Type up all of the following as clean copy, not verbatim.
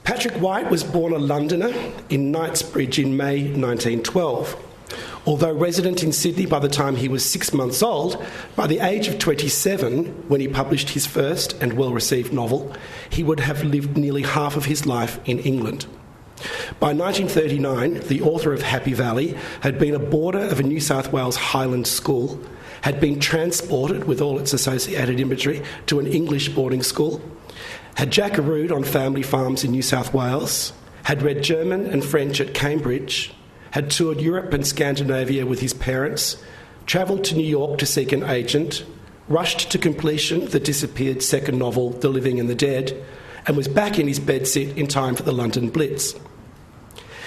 Patrick White was born a Londoner in Knightsbridge in May 1912. Although resident in Sydney by the time he was 6 months old, by the age of 27, when he published his first and well-received novel, he would have lived nearly half of his life in England. By 1939, the author of Happy Valley had been a boarder of a New South Wales Highland school, had been transported with all its associated imagery to an English boarding school, had jackarooed on family farms in New South Wales, had read German and French at Cambridge, had toured Europe and Scandinavia with his parents, travelled to New York to seek an agent, rushed to completion the disappeared second novel, The Living and the Dead, and was back in his bedsit in time for the London Blitz.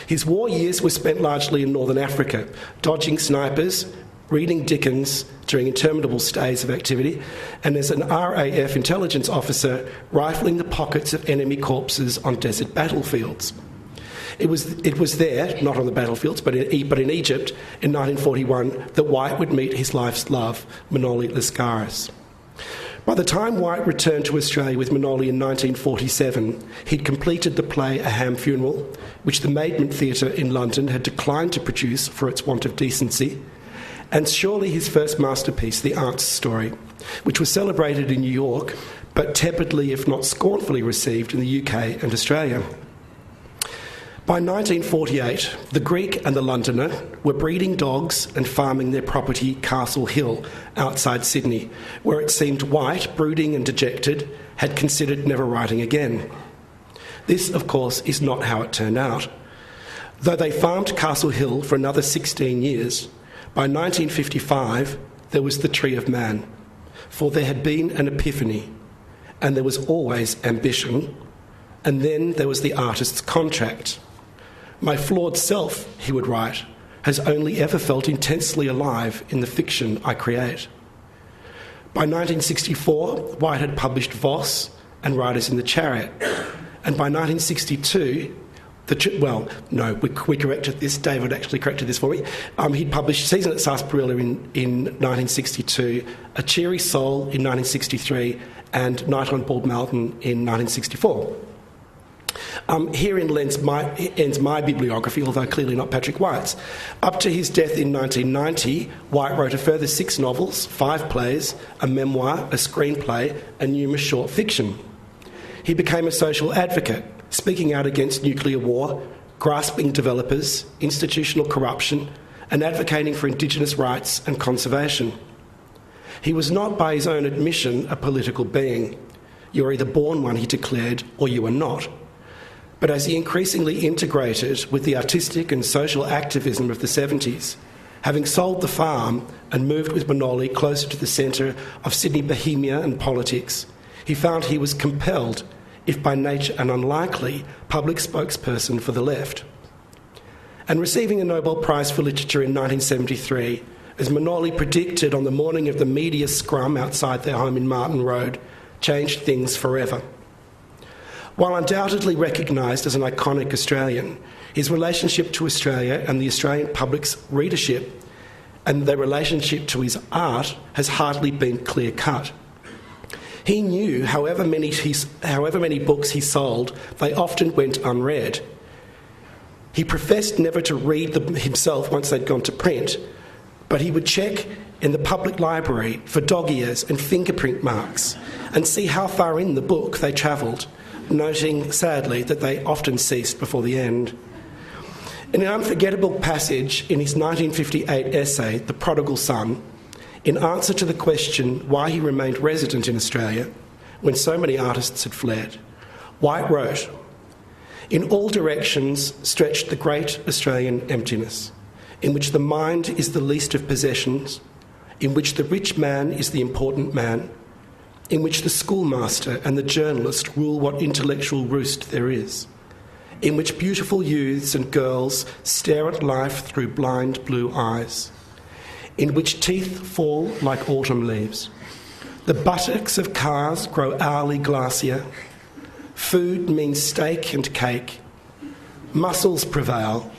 His war years were spent largely in Northern Africa, dodging snipers, reading Dickens during interminable stays of activity, and as an RAF intelligence officer, rifling the pockets of enemy corpses on desert battlefields. It was there, not on the battlefields, but in Egypt in 1941, that White would meet his life's love, Manoli Lascaris. By the time White returned to Australia with Manoli in 1947, he'd completed the play A Ham Funeral, which the Maidment Theatre in London had declined to produce for its want of decency, and surely his first masterpiece, The Aunt's Story, which was celebrated in New York, but tepidly, if not scornfully, received in the UK and Australia. By 1948, the Greek and the Londoner were breeding dogs and farming their property, Castle Hill, outside Sydney, where it seemed White, brooding and dejected, had considered never writing again. This, of course, is not how it turned out. Though they farmed Castle Hill for another 16 years, by 1955, there was the Tree of Man, for there had been an epiphany, and there was always ambition, and then there was the artist's contract. My flawed self, he would write, has only ever felt intensely alive in the fiction I create. By 1964, White had published Voss and Riders in the Chariot, and by 1962, we corrected this. David actually corrected this for me. He'd published Season at Sarsaparilla in 1962, A Cheery Soul in 1963, and Night on Bald Mountain in 1964. Herein ends my bibliography, although clearly not Patrick White's. Up to his death in 1990, White wrote a further 6 novels, 5 plays, a memoir, a screenplay, and numerous short fiction. He became a social advocate, speaking out against nuclear war, grasping developers, institutional corruption, and advocating for Indigenous rights and conservation. He was not, by his own admission, a political being. You're either born one, he declared, or you are not. But as he increasingly integrated with the artistic and social activism of the 70s, having sold the farm and moved with Manoli closer to the centre of Sydney bohemia and politics, he found he was compelled, if by nature an unlikely, public spokesperson for the left. And receiving a Nobel Prize for Literature in 1973, as Manoli predicted on the morning of the media scrum outside their home in Martin Road, changed things forever. While undoubtedly recognised as an iconic Australian, his relationship to Australia and the Australian public's readership and their relationship to his art has hardly been clear-cut. He knew however many books he sold, they often went unread. He professed never to read them himself once they'd gone to print, but he would check in the public library for dog ears and fingerprint marks and see how far in the book they travelled, noting, sadly, that they often ceased before the end. In an unforgettable passage in his 1958 essay, The Prodigal Son, in answer to the question why he remained resident in Australia when so many artists had fled, White wrote, "In all directions stretched the great Australian emptiness, in which the mind is the least of possessions, in which the rich man is the important man, in which the schoolmaster and the journalist rule what intellectual roost there is, in which beautiful youths and girls stare at life through blind blue eyes, in which teeth fall like autumn leaves. The buttocks of cars grow hourly glacier. Food means steak and cake. Muscles prevail,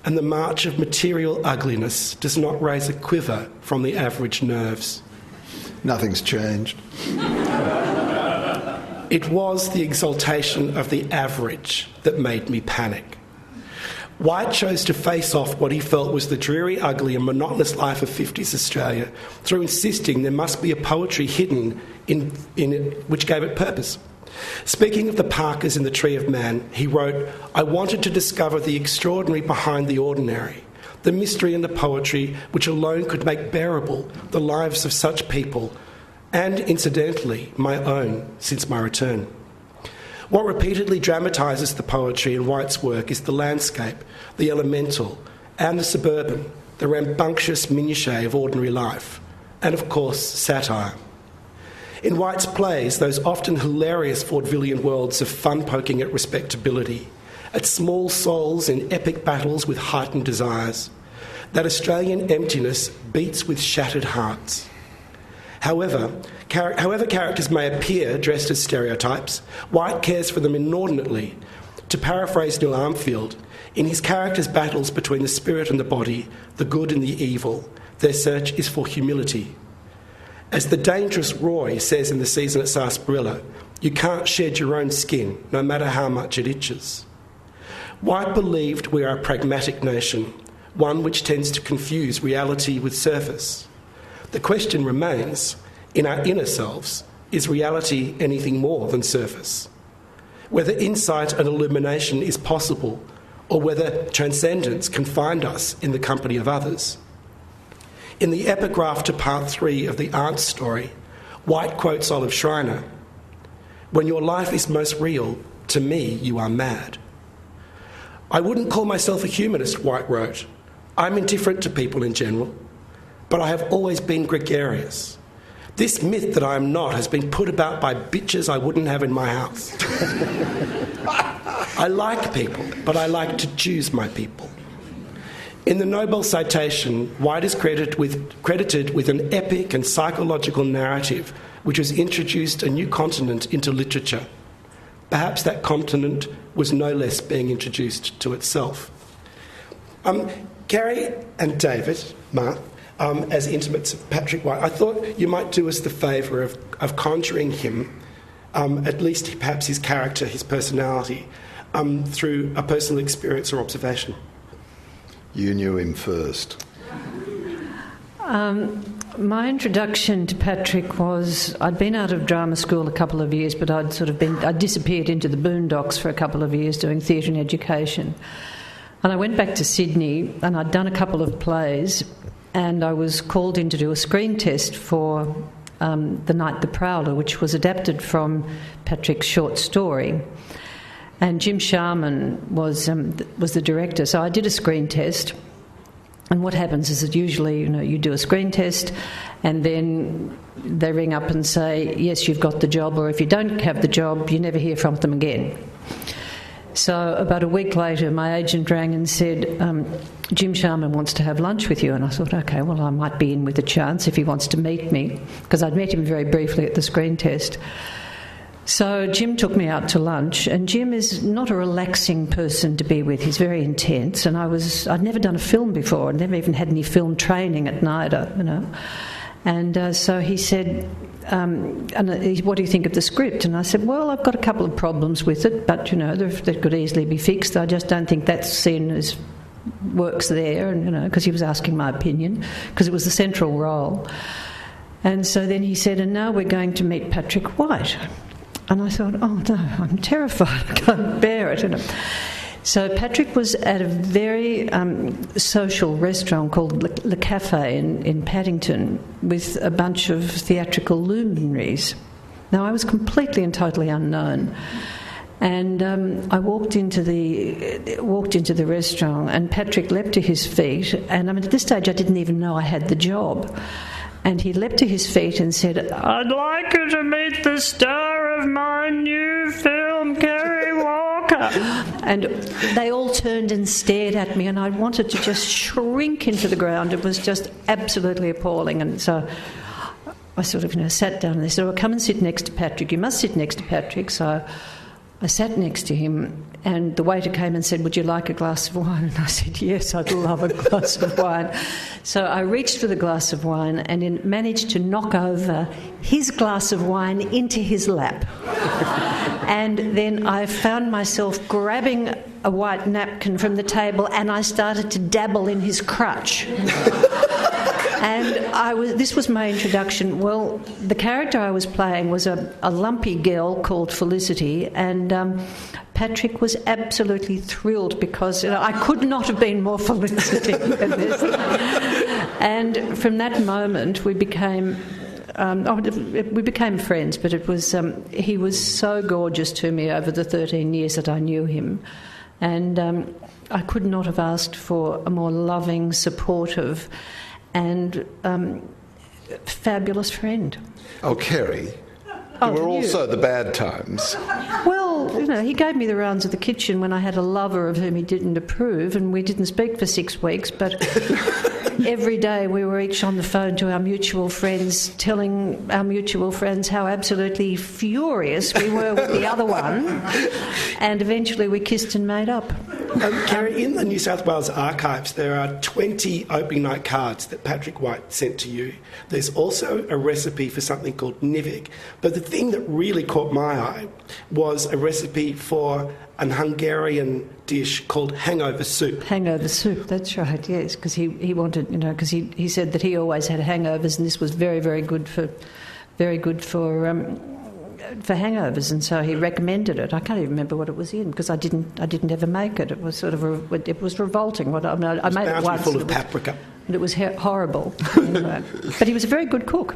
and the march of material ugliness does not raise a quiver from the average nerves." Nothing's changed. It was the exaltation of the average that made me panic. White chose to face off what he felt was the dreary, ugly and monotonous life of 50s Australia through insisting there must be a poetry hidden in it which gave it purpose. Speaking of the Parkers in The Tree of Man, he wrote, "I wanted to discover the extraordinary behind the ordinary, the mystery and the poetry which alone could make bearable the lives of such people, and, incidentally, my own since my return." What repeatedly dramatises the poetry in White's work is the landscape, the elemental, and the suburban, the rambunctious minutiae of ordinary life, and of course, satire. In White's plays, those often hilarious vaudevillian worlds of fun poking at respectability, at small souls in epic battles with heightened desires, that Australian emptiness beats with shattered hearts. However characters may appear dressed as stereotypes, White cares for them inordinately. To paraphrase Neil Armfield, in his characters' battles between the spirit and the body, the good and the evil, their search is for humility. As the dangerous Roy says in The Season at Sarsaparilla, you can't shed your own skin, no matter how much it itches. White believed we are a pragmatic nation, one which tends to confuse reality with surface. The question remains, in our inner selves, is reality anything more than surface? Whether insight and illumination is possible, or whether transcendence can find us in the company of others. In the epigraph to part 3 of the Aunt story, White quotes Olive Schreiner, "When your life is most real, to me you are mad." "I wouldn't call myself a humanist," White wrote. "I'm indifferent to people in general, but I have always been gregarious. This myth that I am not has been put about by bitches I wouldn't have in my house. I like people, but I like to choose my people." In the Nobel citation, White is credited with an epic and psychological narrative which has introduced a new continent into literature. Perhaps that continent was no less being introduced to itself. Kerry and David, Marr, as intimates of Patrick White, I thought you might do us the favour of conjuring him, at least perhaps his character, his personality, through a personal experience or observation. You knew him first. My introduction to Patrick was, I'd been out of drama school a couple of years, but I'd disappeared into the boondocks for a couple of years doing theatre and education. And I went back to Sydney and I'd done a couple of plays, and I was called in to do a screen test for The Night the Prowler, which was adapted from Patrick's short story. And Jim Sharman was the director. So I did a screen test. And what happens is that usually, you do a screen test and then they ring up and say, yes, you've got the job, or if you don't have the job, you never hear from them again. So about a week later, my agent rang and said, Jim Sharman wants to have lunch with you. And I thought, OK, well, I might be in with a chance if he wants to meet me, because I'd met him very briefly at the screen test. So Jim took me out to lunch, and Jim is not a relaxing person to be with. He's very intense, and I'd never done a film before. I'd never even had any film training at NIDA, And so he said, what do you think of the script? And I said, well, I've got a couple of problems with it, but, they could easily be fixed. I just don't think that scene works there, and because he was asking my opinion, because it was the central role. And so then he said, and now we're going to meet Patrick White. And I thought, oh no, I'm terrified, I can't bear it. So Patrick was at a very social restaurant called Le Café in Paddington with a bunch of theatrical luminaries. Now, I was completely and totally unknown. And I walked into the restaurant, and Patrick leapt to his feet. And at this stage, I didn't even know I had the job. And he leapt to his feet and said, I'd like you to meet the star of my new film, Kerry Walker. And they all turned and stared at me, and I wanted to just shrink into the ground. It was just absolutely appalling. And so I sort of sat down, and they said, well, come and sit next to Patrick. You must sit next to Patrick. So I sat next to him, and the waiter came and said, "Would you like a glass of wine?" And I said, "Yes, I'd love a glass of wine." So I reached for the glass of wine and managed to knock over his glass of wine into his lap. And then I found myself grabbing a white napkin from the table and I started to dabble in his crutch. And this was my introduction. Well, the character I was playing was a lumpy girl called Felicity, and Patrick was absolutely thrilled because I could not have been more Felicity than this. And from that moment, we became friends. But it was he was so gorgeous to me over the 13 years that I knew him, and I could not have asked for a more loving, supportive, and fabulous friend. Oh, Kerry, there were also the bad times. Well, he gave me the rounds of the kitchen when I had a lover of whom he didn't approve, and we didn't speak for 6 weeks, but every day we were each on the phone to our mutual friends, telling our mutual friends how absolutely furious we were with the other one, and eventually we kissed and made up. Kerry, in the New South Wales archives, there are 20 opening night cards that Patrick White sent to you. There's also a recipe for something called nivik. But the thing that really caught my eye was a recipe for an Hungarian dish called hangover soup. Hangover soup, that's right, yes, because he wanted, because he said that he always had hangovers, and this was very, very good for hangovers, and so he recommended it. I can't even remember what it was in because I didn't ever make it. It was sort of it was revolting. I made it once. Full of paprika. And it was horrible. Anyway. But he was a very good cook,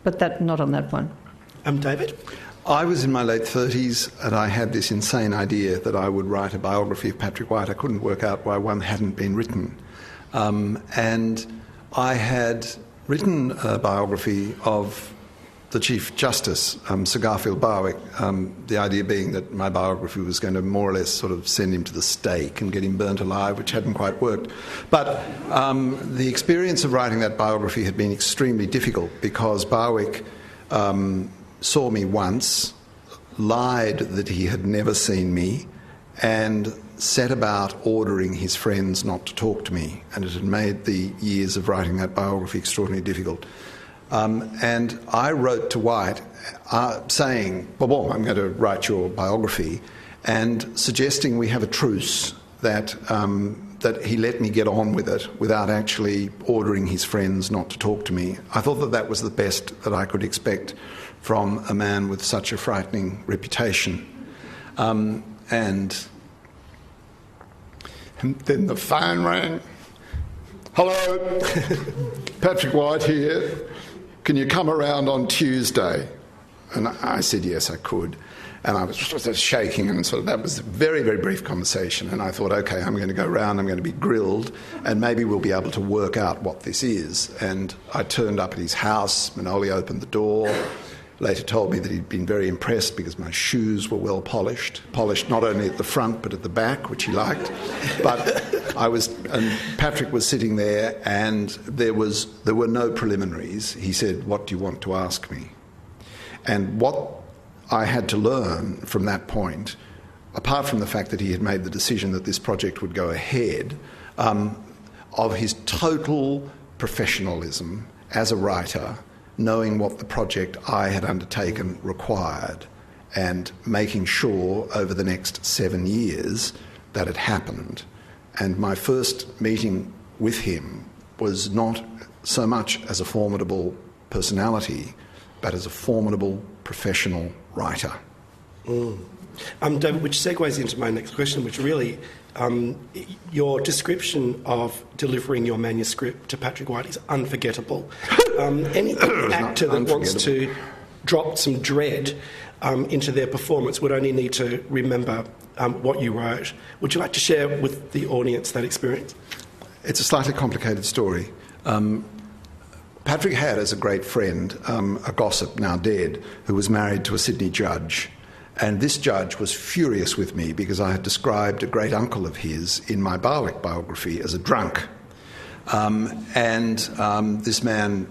but not on that one. David? I was in my late 30s and I had this insane idea that I would write a biography of Patrick White. I couldn't work out why one hadn't been written. And I had written a biography of the Chief Justice, Sir Garfield Barwick, the idea being that my biography was going to more or less sort of send him to the stake and get him burnt alive, which hadn't quite worked. But the experience of writing that biography had been extremely difficult because Barwick saw me once, lied that he had never seen me, and set about ordering his friends not to talk to me. And it had made the years of writing that biography extraordinarily difficult. And I wrote to White saying, well, I'm going to write your biography, and suggesting we have a truce, that he let me get on with it without actually ordering his friends not to talk to me. I thought that was the best that I could expect from a man with such a frightening reputation. And then the phone rang. Hello, Patrick White here. Can you come around on Tuesday? And I said yes, I could. And I was shaking, and so that was a very, very brief conversation. And I thought, OK, I'm going to go round, I'm going to be grilled, and maybe we'll be able to work out what this is. And I turned up at his house. Manoli opened the door, later told me that he'd been very impressed because my shoes were well polished not only at the front but at the back, which he liked. But and Patrick was sitting there, and there were no preliminaries. He said, "What do you want to ask me?" And what I had to learn from that point, apart from the fact that he had made the decision that this project would go ahead, of his total professionalism as a writer, knowing what the project I had undertaken required, and making sure over the next 7 years that it happened. And my first meeting with him was not so much as a formidable personality, but as a formidable professional writer. David, which segues into my next question, which really, your description of delivering your manuscript to Patrick White is unforgettable. Any actor that wants to drop some dread into their performance would only need to remember what you wrote. Would you like to share with the audience that experience? It's a slightly complicated story. Patrick had as a great friend a gossip, now dead, who was married to a Sydney judge. And this judge was furious with me because I had described a great uncle of his in my Barwick biography as a drunk. This man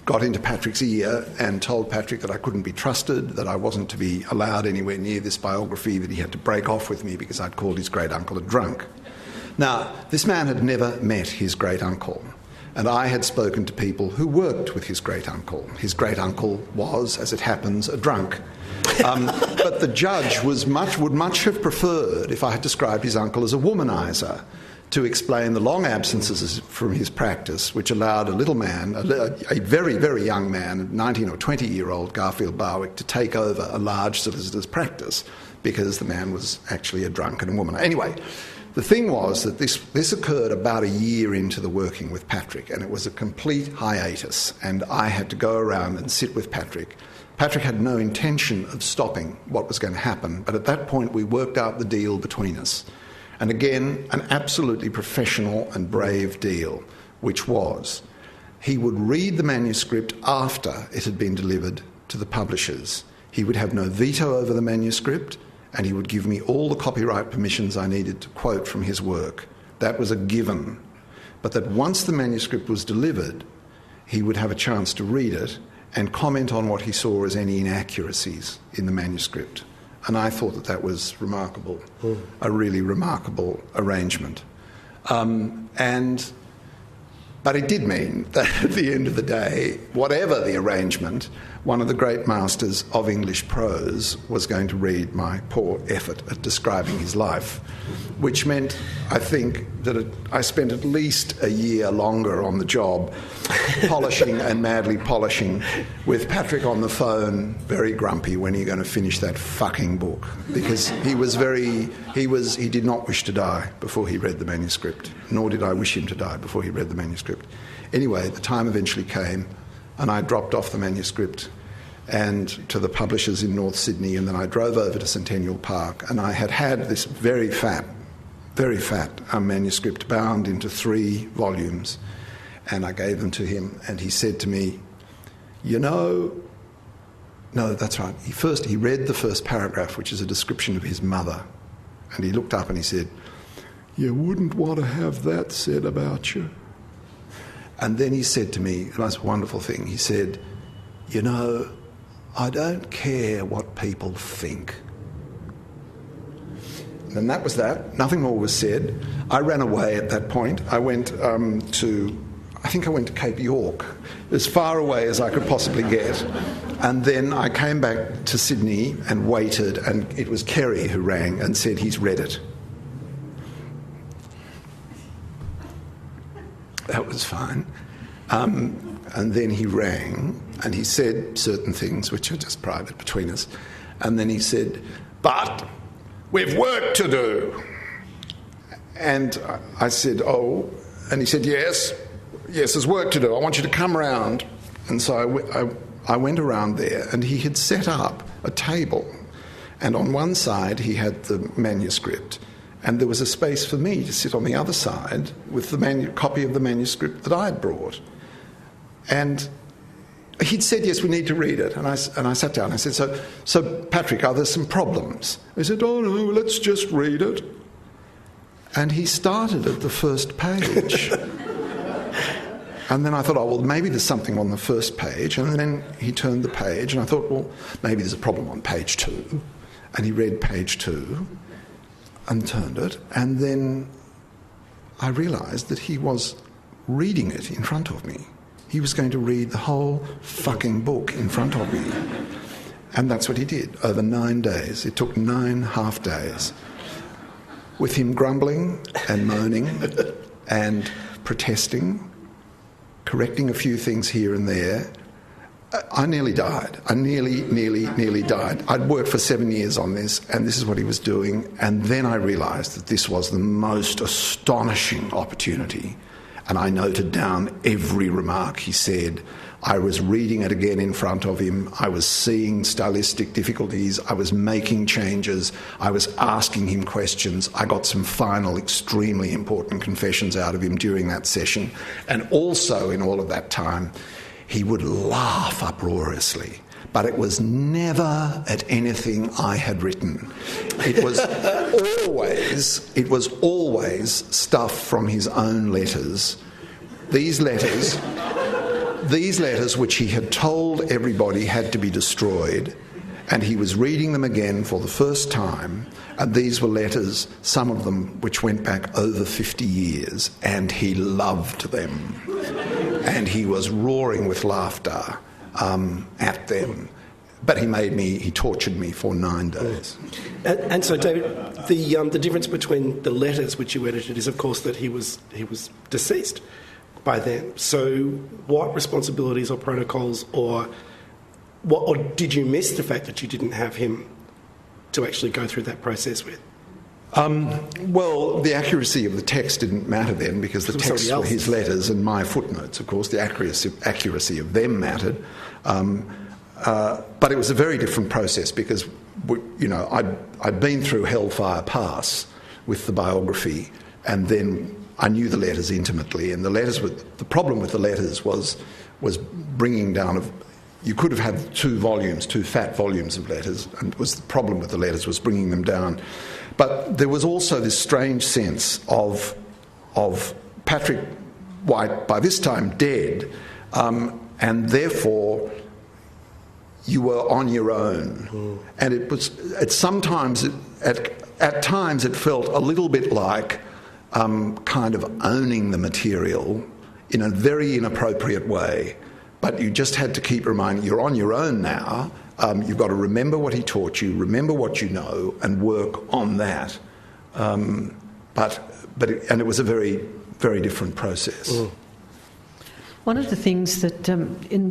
got into Patrick's ear and told Patrick that I couldn't be trusted, that I wasn't to be allowed anywhere near this biography, that he had to break off with me because I'd called his great-uncle a drunk. Now, this man had never met his great-uncle, and I had spoken to people who worked with his great-uncle. His great-uncle was, as it happens, a drunk. But the judge would much have preferred if I had described his uncle as a womaniser, to explain the long absences from his practice, which allowed a little man, a very, very young man, 19 or 20-year-old Garfield Barwick, to take over a large solicitor's practice because the man was actually a drunk and a woman. Anyway, the thing was that this occurred about a year into the working with Patrick, and it was a complete hiatus, and I had to go around and sit with Patrick. Patrick had no intention of stopping what was going to happen, but at that point we worked out the deal between us. And again, an absolutely professional and brave deal, which was he would read the manuscript after it had been delivered to the publishers. He would have no veto over the manuscript, and he would give me all the copyright permissions I needed to quote from his work. That was a given. But that once the manuscript was delivered, he would have a chance to read it and comment on what he saw as any inaccuracies in the manuscript. And I thought that was remarkable, a really remarkable arrangement. But it did mean that at the end of the day, whatever the arrangement, one of the great masters of English prose was going to read my poor effort at describing his life, which meant, I think, that I spent at least a year longer on the job, polishing and madly polishing, with Patrick on the phone, very grumpy, when are you going to finish that fucking book? Because he did not wish to die before he read the manuscript, nor did I wish him to die before he read the manuscript. Anyway, the time eventually came, and I dropped off the manuscript and to the publishers in North Sydney, and then I drove over to Centennial Park, and I had this very fat manuscript bound into 3 volumes, and I gave them to him, and he said to me, no, that's right. He read the first paragraph, which is a description of his mother, and he looked up and he said, "You wouldn't want to have that said about you." And then he said to me, the most wonderful thing, he said, "I don't care what people think." And that was that. Nothing more was said. I ran away at that point. I went to Cape York, as far away as I could possibly get. And then I came back to Sydney and waited, and it was Kerry who rang and said he's read it. That was fine. And then he rang and he said certain things which are just private between us. And then he said, "But we've work to do." And I said, "Oh," and he said, yes, there's work to do. I want you to come around." And so I went around there, and he had set up a table. And on one side he had the manuscript, and there was a space for me to sit on the other side with the copy of the manuscript that I had brought. And he'd said, "Yes, we need to read it." And I sat down. I said, so Patrick, are there some problems?" He said, "Oh, no, let's just read it." And he started at the first page. And then I thought, oh, well, maybe there's something on the first page. And then he turned the page, and I thought, well, maybe there's a problem on page 2. And he read page 2 and turned it. And then I realised that he was reading it in front of me. He was going to read the whole fucking book in front of me. And that's what he did over 9 days. It took 9 half days, with him grumbling and moaning and protesting, correcting a few things here and there. I nearly died. I nearly died. I'd worked for 7 years on this, and this is what he was doing. And then I realised that this was the most astonishing opportunity. And I noted down every remark he said. I was reading it again in front of him. I was seeing stylistic difficulties. I was making changes. I was asking him questions. I got some final, extremely important confessions out of him during that session. And also, in all of that time, he would laugh uproariously. But it was never at anything I had written. It was always stuff from his own letters. These letters these letters, which he had told everybody had to be destroyed, and he was reading them again for the first time, and these were letters, some of them which went back over 50 years, and he loved them. And he was roaring with laughter at them. But he tortured me for 9 days. And so, David, the difference between the letters which you edited is, of course, that he was deceased by then. So what responsibilities or protocols or did you miss the fact that you didn't have him to actually go through that process with? Well, the accuracy of the text didn't matter then, because the text were his letters and my footnotes. Of course, the accuracy of them mattered. But it was a very different process because, I'd been through Hellfire Pass with the biography, and then I knew the letters intimately. And the problem with the letters was bringing down of. You could have had 2 fat volumes of letters, and the problem with the letters was bringing them down. But there was also this strange sense of Patrick White, by this time dead, and therefore you were on your own. And it was at times it felt a little bit like kind of owning the material in a very inappropriate way. But you just had to keep reminding, you're on your own now. You've got to remember what he taught you, remember what you know, and work on that. But it was a very, very different process. One of the things that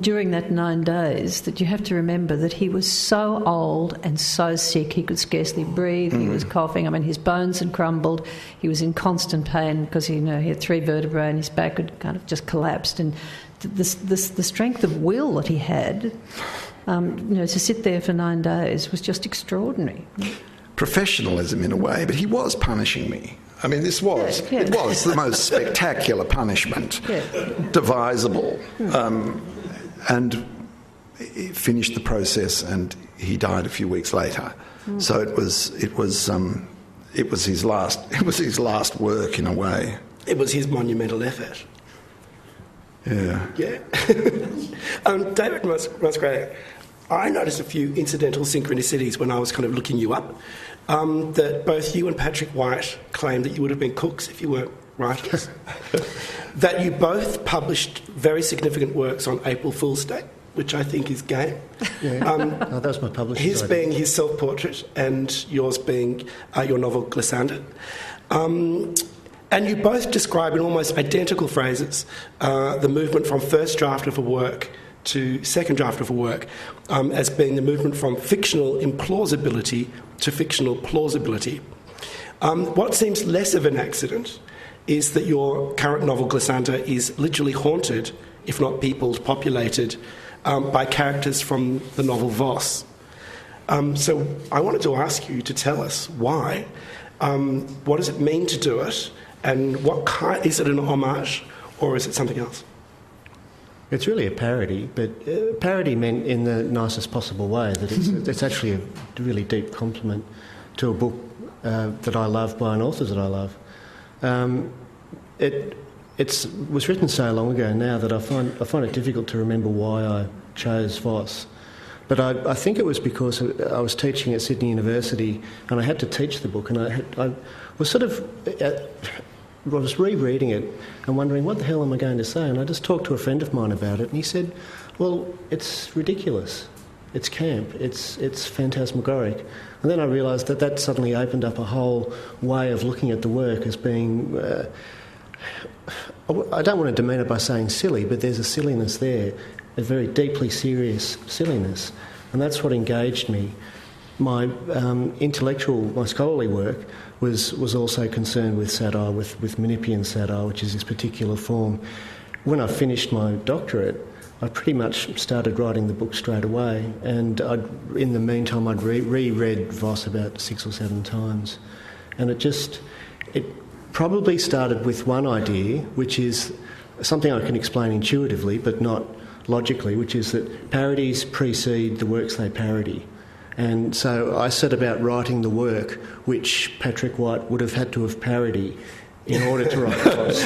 during that 9 days that you have to remember that he was so old and so sick he could scarcely breathe. He was coughing. I mean, his bones had crumbled. He was in constant pain because he had 3 vertebrae and his back had kind of just collapsed. And the strength of will that he had, to sit there for 9 days was just extraordinary. Professionalism in a way, but he was punishing me. I mean, it was the most spectacular punishment devisable. And he finished the process, and he died a few weeks later. So it was his last work in a way. It was his monumental effort. Yeah. David Musgrave, I noticed a few incidental synchronicities when I was kind of looking you up. That both you and Patrick White claimed that you would have been cooks if you weren't writers. That you both published very significant works on April Fool's Day, which I think is gay. Yeah. That was my publisher. His being his self-portrait and yours being your novel Glissando. And you both describe in almost identical phrases the movement from first draft of a work to second draft of a work as being the movement from fictional implausibility to fictional plausibility. What seems less of an accident is that your current novel Glissando is literally haunted, if not peopled, populated by characters from the novel Voss. So I wanted to ask you to tell us why. What does it mean to do it? And is it an homage or is it something else? It's really a parody, but parody meant in the nicest possible way, that it's actually a really deep compliment to a book that I love by an author that I love. It was written so long ago now that I find it difficult to remember why I chose Voss. But I think it was because I was teaching at Sydney University and I had to teach the book, and I was sort of... I was rereading it and wondering, what the hell am I going to say? And I just talked to a friend of mine about it, and he said, well, it's ridiculous. It's camp. It's phantasmagoric. And then I realised that suddenly opened up a whole way of looking at the work as being... I don't want to demean it by saying silly, but there's a silliness there, a very deeply serious silliness. And that's what engaged me. My my scholarly work was also concerned with satire, with Menippean satire, which is this particular form. When I finished my doctorate, I pretty much started writing the book straight away, and in the meantime I'd reread Voss about 6 or 7 times. And it probably started with one idea, which is something I can explain intuitively but not logically, which is that parodies precede the works they parody. And so I set about writing the work which Patrick White would have had to have parodied in order to write plots.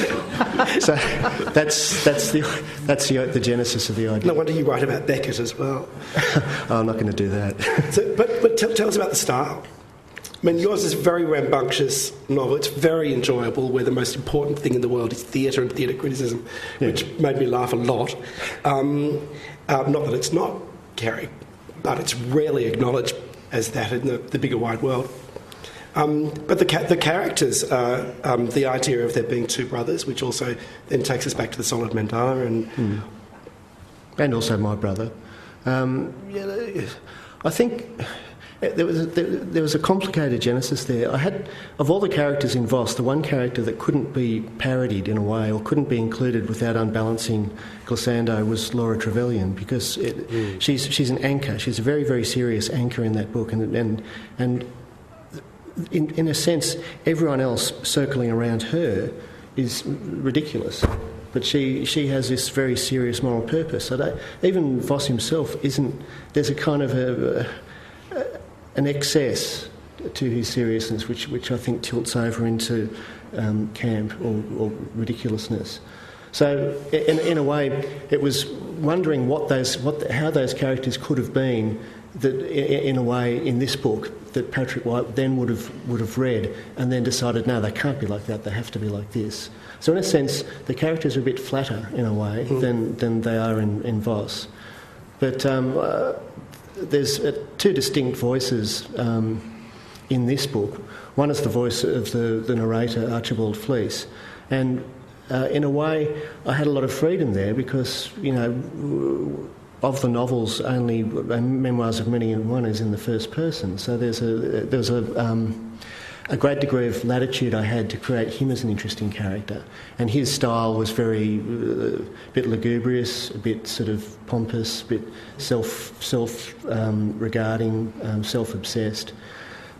So that's the genesis of the idea. No wonder you write about Beckett as well. I'm not going to do that. So, but tell us about the style. I mean, yours is a very rambunctious novel. It's very enjoyable, where the most important thing in the world is theatre and theatre criticism, which made me laugh a lot. Not that it's not, Kerry, but it's rarely acknowledged as that in the bigger wide world. But the characters, the idea of there being two brothers, which also then takes us back to the solid mandala and also my brother. I think there was a complicated genesis there. I had, of all the characters in Voss, the one character that couldn't be parodied in a way or couldn't be included without unbalancing Glissando was Laura Trevelyan, because she's an anchor. She's a very, very serious anchor in that book, and in a sense, everyone else circling around her is ridiculous. But she has this very serious moral purpose. So even Voss himself isn't... There's a kind of an excess to his seriousness, which I think tilts over into camp or ridiculousness. So in a way, it was wondering how those characters could have been, that in a way in this book that Patrick White then would have read and then decided, no, they can't be like that, they have to be like this. So in a sense, the characters are a bit flatter in a way than they are in Voss. But there's two distinct voices in this book. One is the voice of the narrator, Archibald Fleece, and in a way I had a lot of freedom there because, of the novels, only Memoirs of Many and One is in the first person. So there was a great degree of latitude I had to create him as an interesting character. And his style was very a bit lugubrious, a bit sort of pompous, a bit self-regarding, self-obsessed.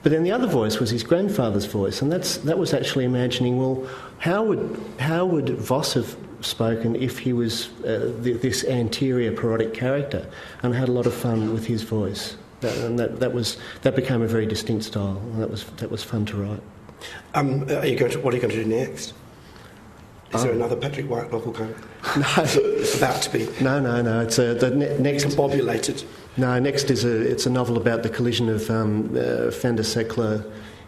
But then the other voice was his grandfather's voice, and that was actually imagining, well, how would Voss have spoken if he was this anterior parodic character? And I had a lot of fun with his voice. That became a very distinct style, and that was fun to write. What are you going to do next? Is there another Patrick White novel coming? No, about to be. No. It's the next. Discombobulated. No, next it's a novel about the collision of fin de siècle,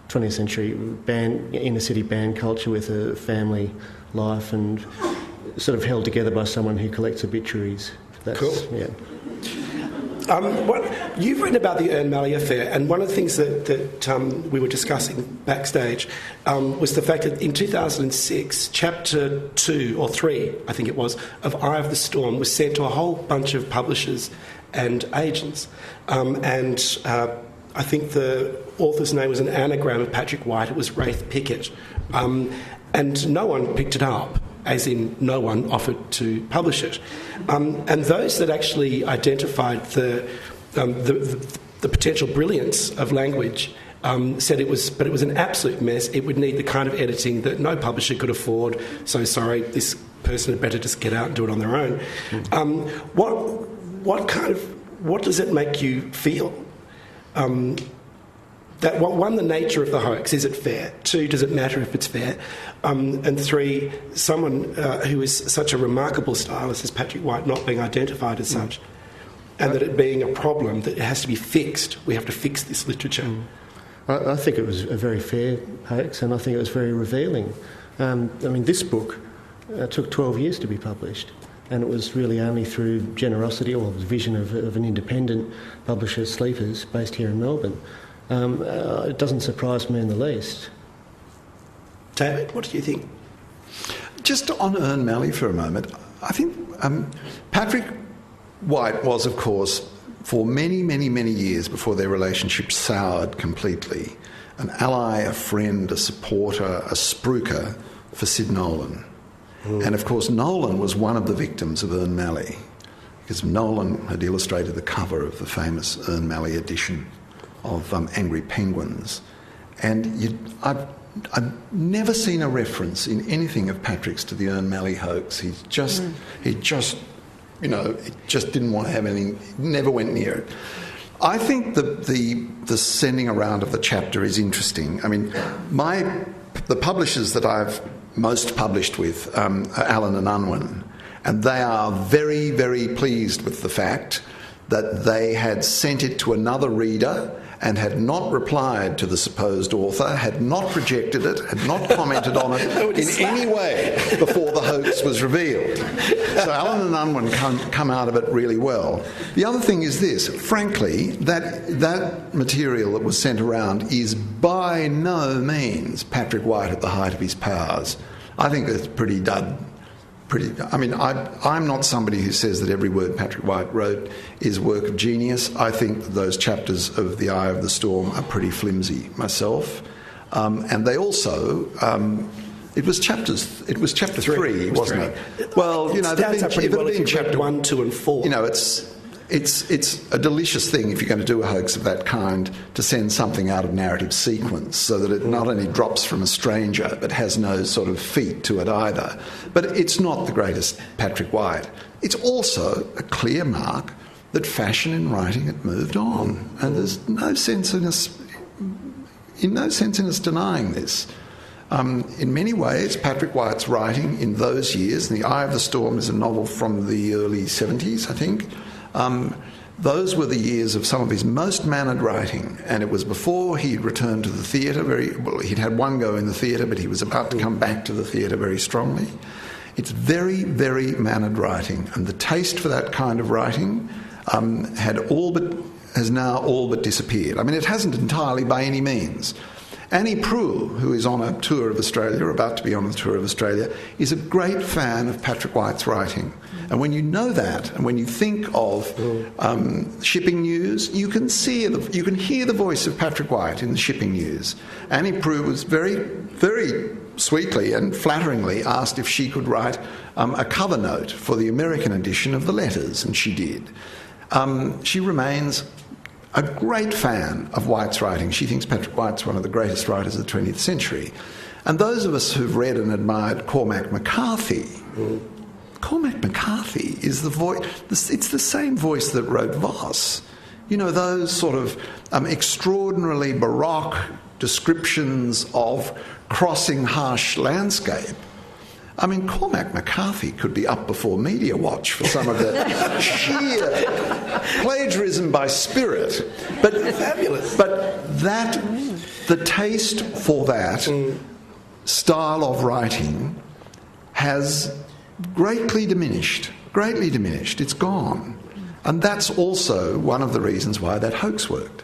20th century inner city band culture with a family life, and sort of held together by someone who collects obituaries. Cool. Yeah. You've written about the Ern Malley affair, and one of the things that we were discussing backstage was the fact that in 2006, Chapter 2 or 3, I think it was, of Eye of the Storm was sent to a whole bunch of publishers and agents. I think the author's name was an anagram of Patrick White. It was Rafe Pickett. And no one picked it up, as in no one offered to publish it. And those that actually identified the potential brilliance of language said it was an absolute mess. It would need the kind of editing that no publisher could afford. So sorry, this person had better just get out and do it on their own. What does it make you feel? That one, the nature of the hoax, is it fair? 2, does it matter if it's fair? And 3, someone who is such a remarkable stylist as Patrick White not being identified as such, and that it being a problem that it has to be fixed. We have to fix this literature. I think it was a very fair hoax, and I think it was very revealing. This book took 12 years to be published, and it was really only through generosity or vision of an independent publisher, Sleepers, based here in Melbourne. It doesn't surprise me in the least. David, what do you think? Just on Ern Malley for a moment, I think Patrick White was, of course, for many, many, many years before their relationship soured completely, an ally, a friend, a supporter, a spruiker for Sid Nolan. And, of course, Nolan was one of the victims of Ern Malley, because Nolan had illustrated the cover of the famous Ern Malley edition of Angry Penguins. And I've never seen a reference in anything of Patrick's to the Ern Malley hoax. He just didn't want to have anything, never went near it. I think the sending around of the chapter is interesting. I mean, the publishers that I've most published with, Allen and Unwin, and they are very, very pleased with the fact that they had sent it to another reader and had not replied to the supposed author, had not rejected it, had not commented on it in any way before the hoax was revealed. So Allen and Unwin come out of it really well. The other thing is this, frankly, that material that was sent around is by no means Patrick White at the height of his powers. I think it's pretty dud. I'm not somebody who says that every word Patrick White wrote is work of genius. I think that those chapters of The Eye of the Storm are pretty flimsy myself. And they also, it was chapter 3, wasn't it? Well, it stands up pretty well if you've read 1, 2 and 4. You know, it's a delicious thing if you're going to do a hoax of that kind to send something out of narrative sequence so that it not only drops from a stranger but has no sort of feet to it either. But it's not the greatest Patrick White. It's also a clear mark that fashion in writing had moved on, and there's no sense in us denying this. In many ways, Patrick White's writing in those years, and The Eye of the Storm is a novel from the early 70s, I think. Those were the years of some of his most mannered writing, and it was before he returned to the theatre. He'd had one go in the theatre, but he was about to come back to the theatre very strongly. It's very, very mannered writing, and the taste for that kind of writing has now all but disappeared. I mean, it hasn't entirely by any means. Annie Proulx, who is on a tour of Australia, or about to be on a tour of Australia, is a great fan of Patrick White's writing. And when you know that, and when you think of shipping news, you can hear the voice of Patrick White in the shipping news. Annie Proulx was very, very sweetly and flatteringly asked if she could write a cover note for the American edition of the letters, and she did. She remains a great fan of White's writing. She thinks Patrick White's one of the greatest writers of the 20th century. And those of us who've read and admired Cormac McCarthy, Cormac McCarthy is the voice, it's the same voice that wrote Voss. You know, those sort of extraordinarily baroque descriptions of crossing harsh landscape. I mean, Cormac McCarthy could be up before Media Watch for some of the sheer plagiarism by spirit. But fabulous. But the taste for that style of writing has greatly diminished. It's gone. And that's also one of the reasons why that hoax worked.